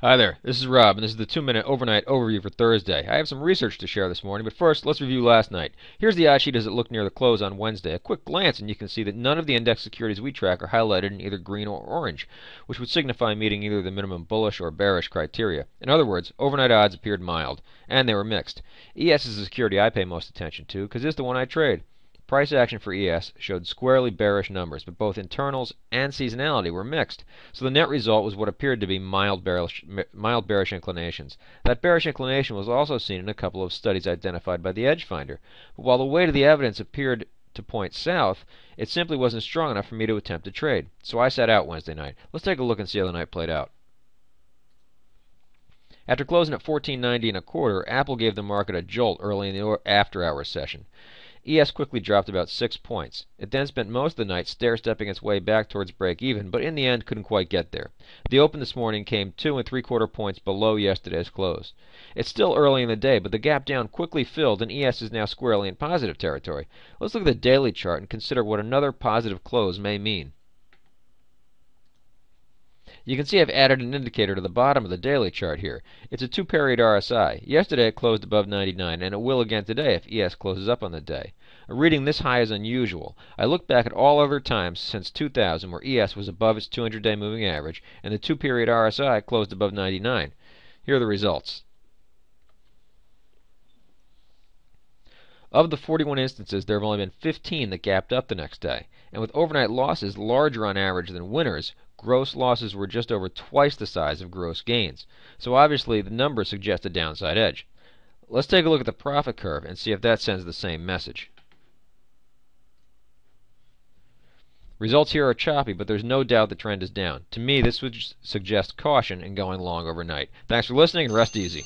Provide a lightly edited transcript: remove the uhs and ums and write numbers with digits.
Hi there, this is Rob, and this is the 2-minute overnight overview for Thursday. I have some research to share this morning, but first, let's review last night. Here's the iSheet as it looked near the close on Wednesday. A quick glance, and you can see that none of the index securities we track are highlighted in either green or orange, which would signify meeting either the minimum bullish or bearish criteria. In other words, overnight odds appeared mild, and they were mixed. ES is the security I pay most attention to, because it's the one I trade. Price action for ES showed squarely bearish numbers, but both internals and seasonality were mixed, so the net result was what appeared to be mild bearish inclinations. That bearish inclination was also seen in a couple of studies identified by the Edge Finder, but while the weight of the evidence appeared to point south, it simply wasn't strong enough for me to attempt to trade, so I sat out Wednesday night. Let's take a look and see how the night played out. After closing at 14.90 and a quarter, Apple gave the market a jolt early in the after-hours session. ES quickly dropped about 6 points. It then spent most of the night stair-stepping its way back towards break-even, but in the end couldn't quite get there. The open this morning came 2 3/4 points below yesterday's close. It's still early in the day, but the gap down quickly filled, and ES is now squarely in positive territory. Let's look at the daily chart and consider what another positive close may mean. You can see I've added an indicator to the bottom of the daily chart here. It's a 2-period RSI. Yesterday it closed above 99, and it will again today if ES closes up on the day. A reading this high is unusual. I look back at all other times since 2000 where ES was above its 200-day moving average, and the 2-period RSI closed above 99. Here are the results. Of the 41 instances, there have only been 15 that gapped up the next day. And with overnight losses larger on average than winners, gross losses were just over twice the size of gross gains. So obviously the numbers suggest a downside edge. Let's take a look at the profit curve and see if that sends the same message. Results here are choppy, but there's no doubt the trend is down. To me, this would suggest caution in going long overnight. Thanks for listening, and rest easy.